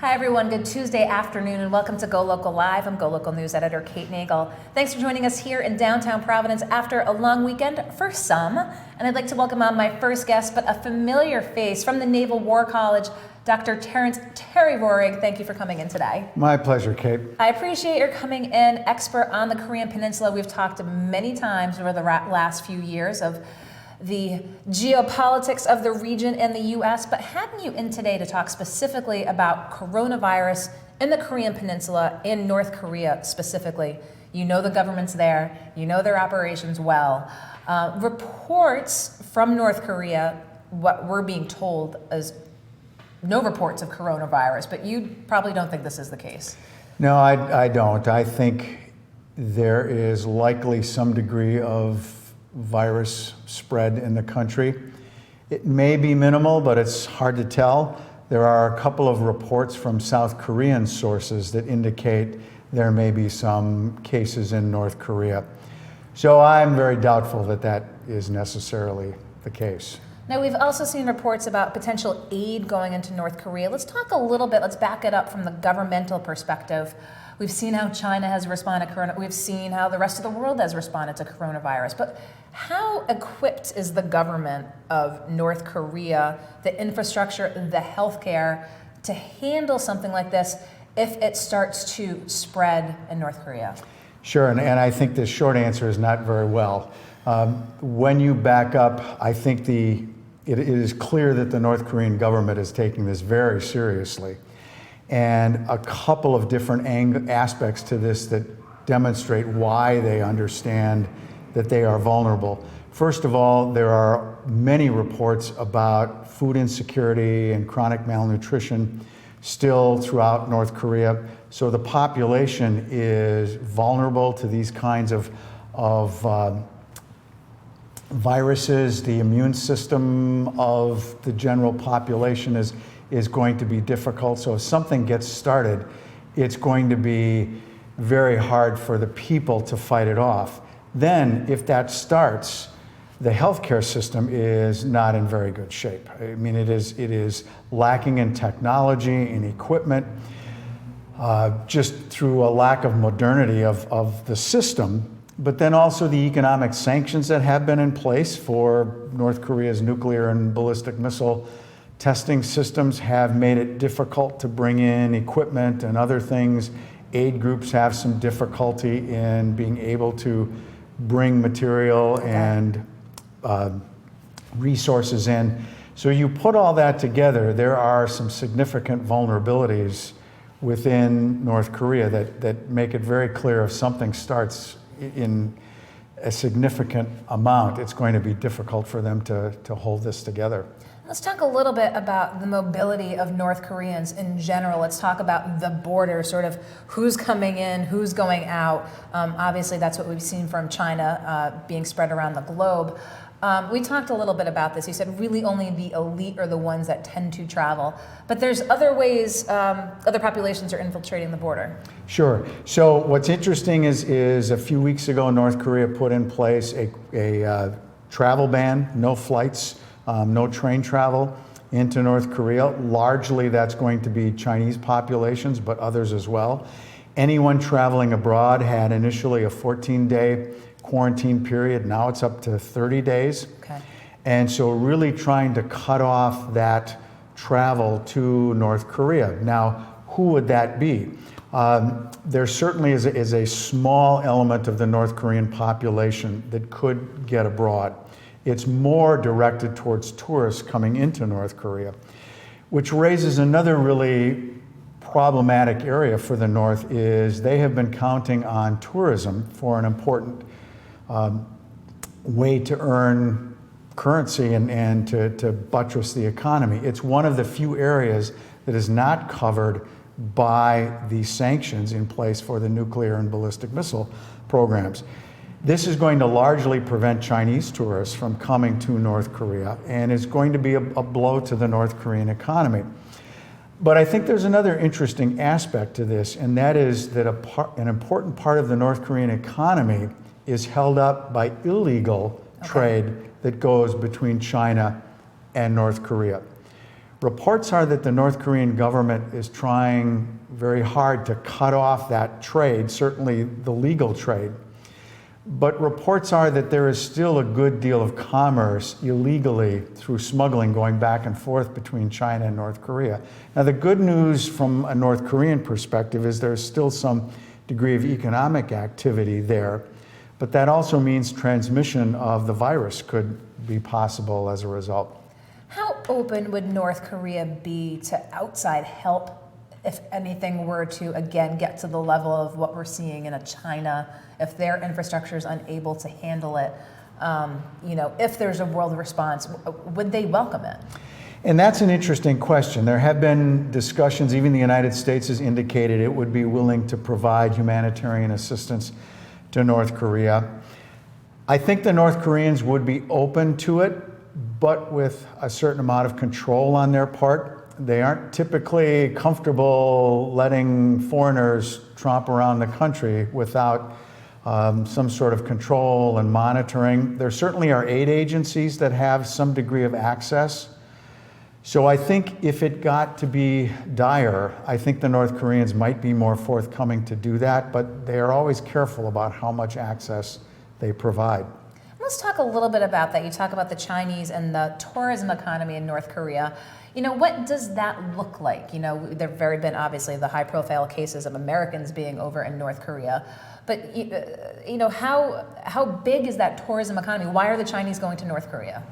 Hi everyone, good Tuesday afternoon and welcome to GoLocal Live. I'm GoLocal News Editor Kate Nagel. Thanks for joining us here in downtown Providence after a long weekend for some. And I'd like to welcome on my first guest, but a familiar face from the Naval War College, Dr. Terry Roehrig. Thank you for coming in today. My pleasure, Kate. I appreciate your coming in, expert on the Korean Peninsula. We've talked many times over the last few years of the geopolitics of the region and the U.S., but having you in today to talk specifically about coronavirus in the Korean Peninsula, in North Korea specifically. You know the government's there, you know their operations well. Reports from North Korea, what we're being told is no reports of coronavirus, but you probably don't think this is the case. No, I don't. I think there is likely some degree of virus spread in the country. It may be minimal, but it's hard to tell. There are a couple of reports from South Korean sources that indicate there may be some cases in North Korea. So I'm very doubtful that that is necessarily the case. Now, we've also seen reports about potential aid going into North Korea. Let's talk a little bit, let's back it up from the governmental perspective. We've seen how China has responded to coronavirus. We've seen how the rest of the world has responded to coronavirus. But how equipped is the government of North Korea, the infrastructure, the healthcare, to handle something like this if it starts to spread in North Korea? Sure, and I think the short answer is not very well. When you back up, I think it is clear that the North Korean government is taking this very seriously. And a couple of different aspects to this that demonstrate why they understand that they are vulnerable. First of all, there are many reports about food insecurity and chronic malnutrition still throughout North Korea. So the population is vulnerable to these kinds of viruses. The immune system of the general population is going to be difficult. So if something gets started, it's going to be very hard for the people to fight it off. Then, if that starts, the healthcare system is not in very good shape. I mean, it is lacking in technology and equipment, just through a lack of modernity of the system, but then also the economic sanctions that have been in place for North Korea's nuclear and ballistic missile testing systems have made it difficult to bring in equipment and other things. Aid groups have some difficulty in being able to bring material and resources in. So you put all that together, there are some significant vulnerabilities within North Korea that make it very clear if something starts in a significant amount, it's going to be difficult for them to hold this together. Let's talk a little bit about the mobility of North Koreans in general. Let's talk about the border, sort of who's coming in, who's going out. Obviously, that's what we've seen from China being spread around the globe. We talked a little bit about this. You said really only the elite are the ones that tend to travel. But there's other ways other populations are infiltrating the border. Sure. So what's interesting is a few weeks ago, North Korea put in place a travel ban, no flights. No train travel into North Korea. Largely that's going to be Chinese populations, but others as well. Anyone traveling abroad had initially a 14-day quarantine period. Now it's up to 30 days. Okay. And so really trying to cut off that travel to North Korea. Now, who would that be? There certainly is a small element of the North Korean population that could get abroad. It's more directed towards tourists coming into North Korea, which raises another really problematic area for the North. Is they have been counting on tourism for an important way to earn currency and to buttress the economy. It's one of the few areas that is not covered by the sanctions in place for the nuclear and ballistic missile programs. This is going to largely prevent Chinese tourists from coming to North Korea, and is going to be a blow to the North Korean economy. But I think there's another interesting aspect to this, and that is that an important part of the North Korean economy is held up by illegal trade that goes between China and North Korea. Reports are that the North Korean government is trying very hard to cut off that trade, certainly the legal trade. But reports are that there is still a good deal of commerce illegally through smuggling going back and forth between China and North Korea. Now, the good news from a North Korean perspective is there's still some degree of economic activity there, but that also means transmission of the virus could be possible as a result. How open would North Korea be to outside help if anything were to, again, get to the level of what we're seeing in a China, if their infrastructure is unable to handle it, if there's a world response, would they welcome it? And that's an interesting question. There have been discussions, even the United States has indicated it would be willing to provide humanitarian assistance to North Korea. I think the North Koreans would be open to it, but with a certain amount of control on their part. They aren't typically comfortable letting foreigners tromp around the country without some sort of control and monitoring. There certainly are aid agencies that have some degree of access. So I think if it got to be dire, I think the North Koreans might be more forthcoming to do that, but they are always careful about how much access they provide. Let's talk a little bit about that. You talk about the Chinese and the tourism economy in North Korea. What does that look like? There have very been obviously the high profile cases of Americans being over in North Korea. But, how big is that tourism economy? Why are the Chinese going to North Korea?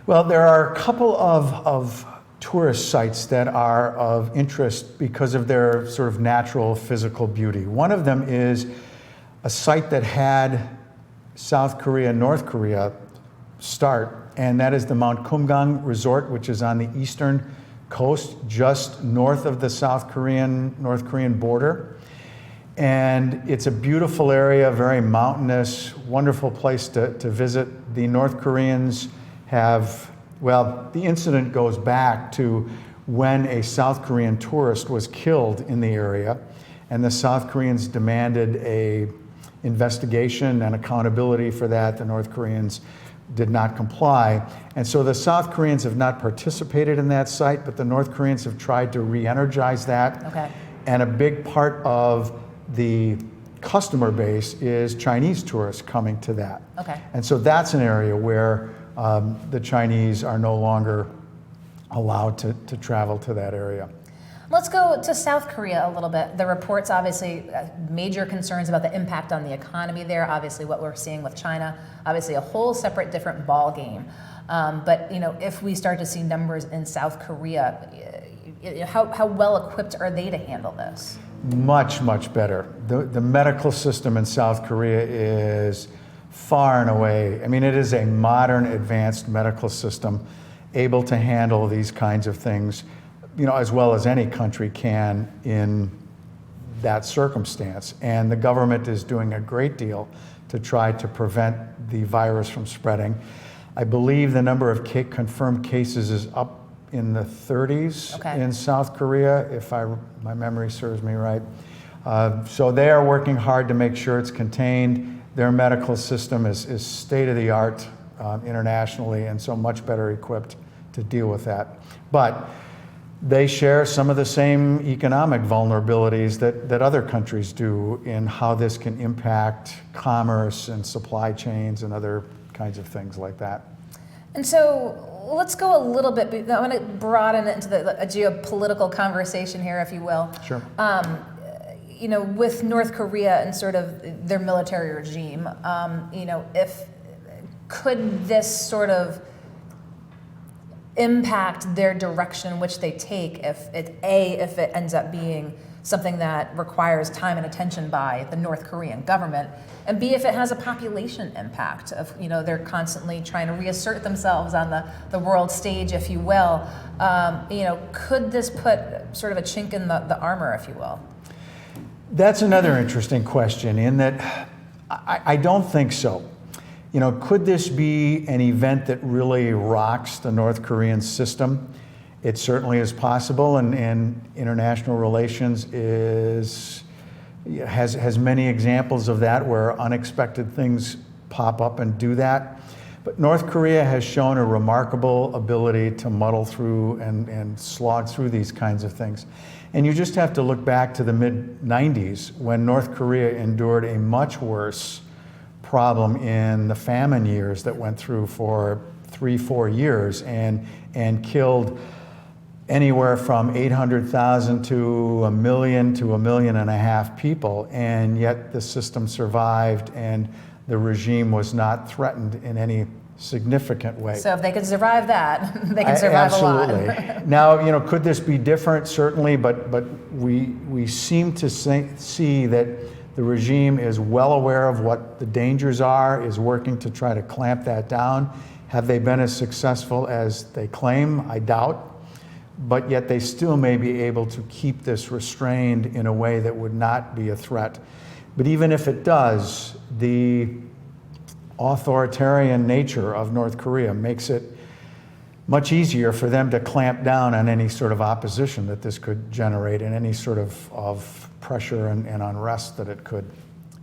Well, there are a couple of tourist sites that are of interest because of their sort of natural physical beauty. One of them is a site that had South Korea and North Korea start, and that is the Mount Kumgang Resort, which is on the eastern coast, just north of the North Korean border. And it's a beautiful area, very mountainous, wonderful place to visit. The North Koreans the incident goes back to when a South Korean tourist was killed in the area, and the South Koreans demanded a investigation and accountability for that. The North Koreans did not comply. And so the South Koreans have not participated in that site, but the North Koreans have tried to re-energize that. Okay. And a big part of the customer base is Chinese tourists coming to that. Okay. And so that's an area where the Chinese are no longer allowed to travel to that area. Let's go to South Korea a little bit. The reports, obviously, major concerns about the impact on the economy there. Obviously, what we're seeing with China, obviously a whole separate, different ball game. But if we start to see numbers in South Korea, how well equipped are they to handle this? Much, much better. The medical system in South Korea is far and away, it is a modern, advanced medical system able to handle these kinds of things, as well as any country can in that circumstance. And the government is doing a great deal to try to prevent the virus from spreading. I believe the number of confirmed cases is up in the 30s in South Korea, if my memory serves me right. So they are working hard to make sure it's contained. Their medical system is state-of-the-art internationally, and so much better equipped to deal with that. But they share some of the same economic vulnerabilities that other countries do in how this can impact commerce and supply chains and other kinds of things like that. And so let's go a little bit, I want to broaden it into a geopolitical conversation here, if you will. Sure. With North Korea and sort of their military regime, could this sort of impact their direction which they take if it ends up being something that requires time and attention by the North Korean government, and B, if it has a population impact of, they're constantly trying to reassert themselves on the world stage, if you will, could this put sort of a chink in the armor, if you will? That's another interesting question in that I don't think so. Could this be an event that really rocks the North Korean system? It certainly is possible, and international relations has many examples of that where unexpected things pop up and do that. But North Korea has shown a remarkable ability to muddle through and slog through these kinds of things. And you just have to look back to the mid-90s when North Korea endured a much worse problem in the famine years that went through for 3-4 years and killed anywhere from 800,000 to 1 million to 1.5 million people, and yet the system survived and the regime was not threatened in any significant way. So if they could survive that, they can survive Absolutely. a lot. Now, could this be different? Certainly, but we seem to see that the regime is well aware of what the dangers are, is working to try to clamp that down. Have they been as successful as they claim? I doubt. But yet they still may be able to keep this restrained in a way that would not be a threat. But even if it does, the authoritarian nature of North Korea makes it much easier for them to clamp down on any sort of opposition that this could generate and any sort of pressure and unrest that it could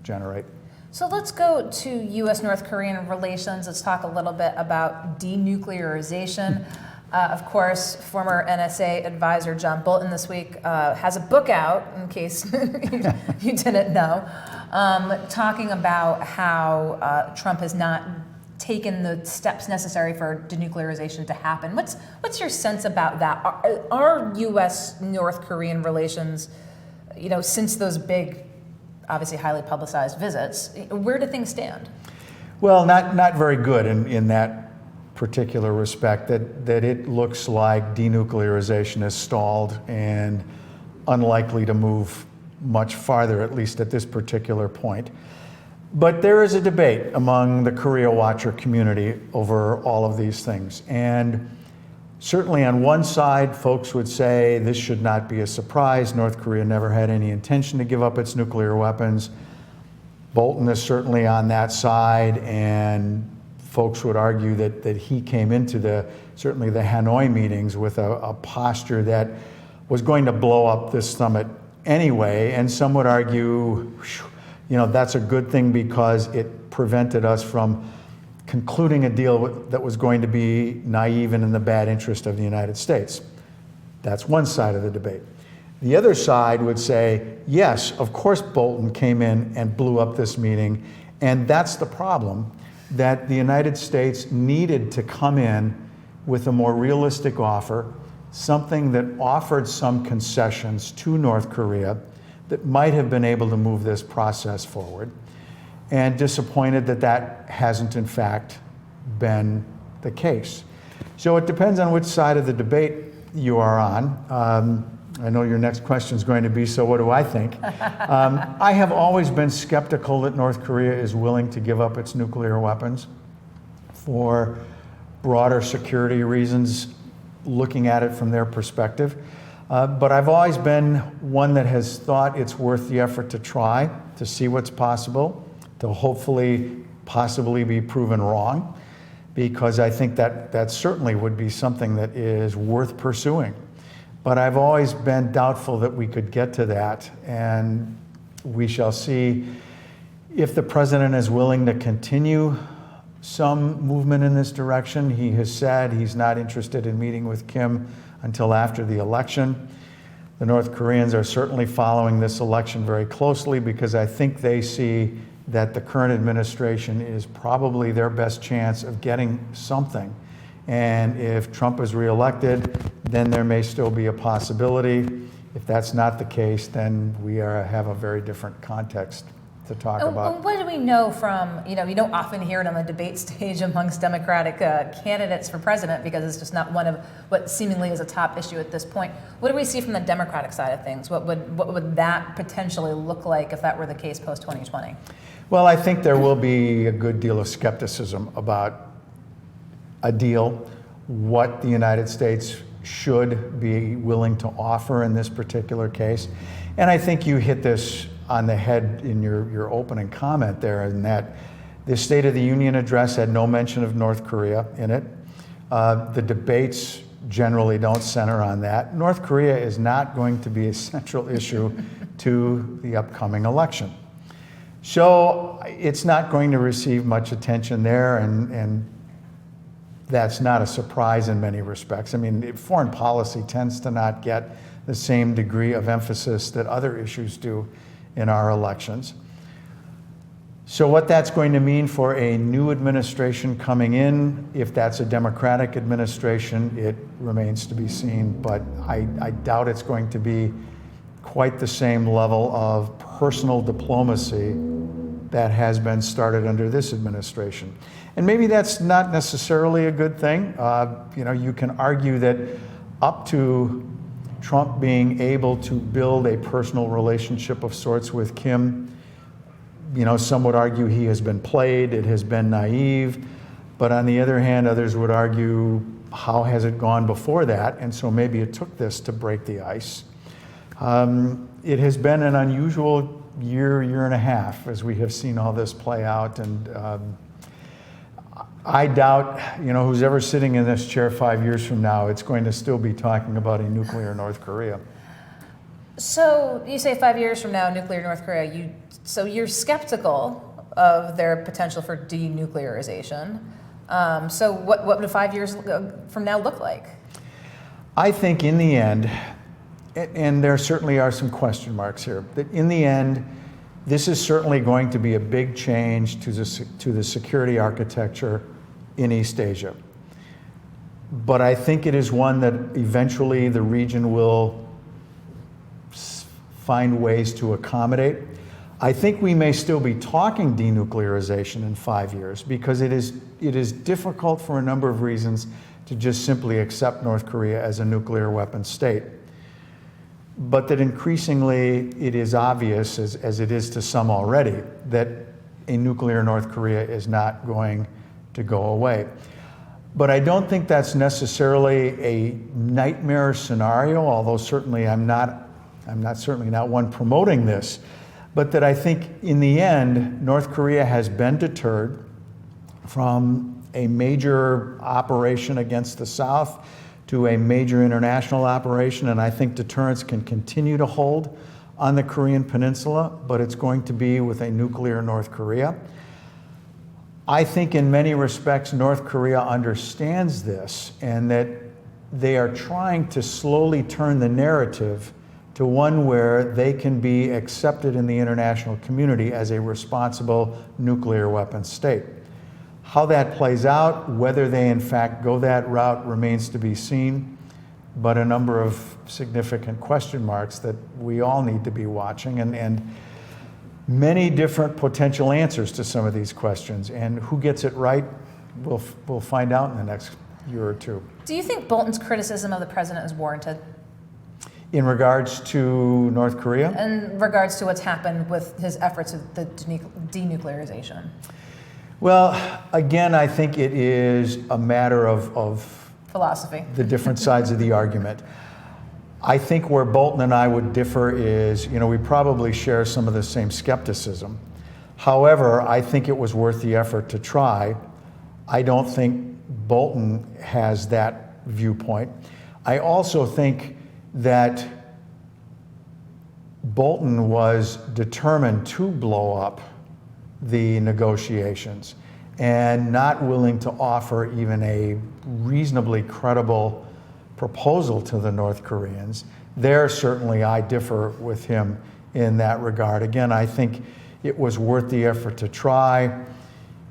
generate. So let's go to U.S.-North Korean relations. Let's talk a little bit about denuclearization. Of course, former NSA advisor John Bolton this week has a book out, in case you didn't know, talking about how Trump has not taken the steps necessary for denuclearization to happen. What's your sense about that? Are U.S.-North Korean relations, since those big, obviously highly publicized visits, where do things stand? Well, not very good in that particular respect, that it looks like denuclearization is stalled and unlikely to move much farther, at least at this particular point. But there is a debate among the Korea Watcher community over all of these things. And certainly on one side, folks would say this should not be a surprise. North Korea never had any intention to give up its nuclear weapons. Bolton is certainly on that side, and folks would argue that he came into certainly the Hanoi meetings with a posture that was going to blow up this summit anyway. And some would argue, that's a good thing because it prevented us from concluding a deal that was going to be naive and in the bad interest of the United States. That's one side of the debate. The other side would say, yes, of course Bolton came in and blew up this meeting, and that's the problem, that the United States needed to come in with a more realistic offer, something that offered some concessions to North Korea that might have been able to move this process forward, and disappointed that hasn't in fact been the case. So it depends on which side of the debate you are on. I know your next question is going to be, so what do I think? I have always been skeptical that North Korea is willing to give up its nuclear weapons for broader security reasons, looking at it from their perspective. But I've always been one that has thought it's worth the effort to try, to see what's possible, to hopefully possibly be proven wrong, because I think that certainly would be something that is worth pursuing. But I've always been doubtful that we could get to that, and we shall see if the president is willing to continue some movement in this direction. He has said he's not interested in meeting with Kim until after the election. The North Koreans are certainly following this election very closely because I think they see that the current administration is probably their best chance of getting something. And if Trump is reelected, then there may still be a possibility. If that's not the case, then we have a very different context to talk about. What do we know from, you don't often hear it on the debate stage amongst Democratic candidates for president because it's just not one of what seemingly is a top issue at this point. What do we see from the Democratic side of things? What would that potentially look like if that were the case post-2020? Well, I think there will be a good deal of skepticism about a deal, what the United States should be willing to offer in this particular case. And I think you hit this on the head in your opening comment there, in that the State of the Union address had no mention of North Korea in it. The debates generally don't center on that. North Korea is not going to be a central issue to the upcoming election. So it's not going to receive much attention there, and that's not a surprise in many respects. I mean, foreign policy tends to not get the same degree of emphasis that other issues do in our elections. So what that's going to mean for a new administration coming in, if that's a Democratic administration, it remains to be seen, but I doubt it's going to be quite the same level of personal diplomacy that has been started under this administration. And maybe that's not necessarily a good thing. You can argue that up to Trump being able to build a personal relationship of sorts with Kim, some would argue he has been played, it has been naive, but on the other hand, others would argue, how has it gone before that? And so maybe it took this to break the ice. It has been an unusual year and a half as we have seen all this play out, and I doubt, who's ever sitting in this chair 5 years from now, it's going to still be talking about a nuclear North Korea. So you say 5 years from now, nuclear North Korea. So you're skeptical of their potential for denuclearization. So what would 5 years from now look like? I think in the end, and there certainly are some question marks here, that in the end, this is certainly going to be a big change to the security architecture in East Asia. But I think it is one that eventually the region will find ways to accommodate. I think we may still be talking denuclearization in 5 years because it is difficult for a number of reasons to just simply accept North Korea as a nuclear weapon state. But that increasingly it is obvious, as it is to some already, that a nuclear North Korea is not going to go away. But I don't think that's necessarily a nightmare scenario, although certainly I'm certainly not one promoting this, but that I think in the end, North Korea has been deterred from a major operation against the South to a major international operation, and I think deterrence can continue to hold on the Korean Peninsula, but it's going to be with a nuclear North Korea. I think in many respects, North Korea understands this, and that they are trying to slowly turn the narrative to one where they can be accepted in the international community as a responsible nuclear weapon state. How that plays out, whether they in fact go that route, remains to be seen, but a number of significant question marks that we all need to be watching, and many different potential answers to some of these questions. And who gets it right, we'll find out in the next year or two. Do you think Bolton's criticism of the president is warranted? In regards to North Korea? In regards to what's happened with his efforts of the denuclearization? Well, again, I think it is a matter of philosophy, the different sides of the argument. I think where Bolton and I would differ is, we probably share some of the same skepticism. However, I think it was worth the effort to try. I don't think Bolton has that viewpoint. I also think that Bolton was determined to blow up the negotiations and not willing to offer even a reasonably credible proposal to the North Koreans. There, certainly, I differ with him in that regard. Again, I think it was worth the effort to try.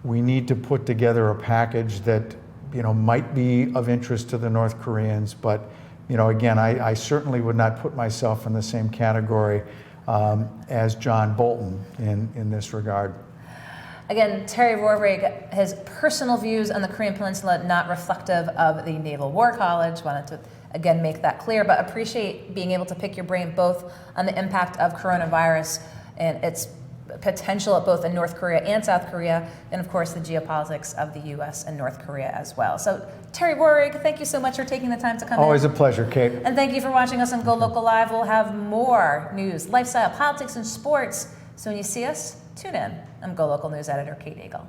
We need to put together a package that, might be of interest to the North Koreans, but, again, I certainly would not put myself in the same category as John Bolton in this regard. Again, Terry Roehrig, his personal views on the Korean Peninsula, not reflective of the Naval War College. Wanted to, again, make that clear, but appreciate being able to pick your brain both on the impact of coronavirus and its potential at both in North Korea and South Korea, and of course the geopolitics of the U.S. and North Korea as well. So Terry Roehrig, thank you so much for taking the time to come Always in. a pleasure, Kate. And thank you for watching us on GoLocal Live. We'll have more news, lifestyle, politics, and sports. So when you see us, tune in. I'm GoLocal News Editor Kate Eagle.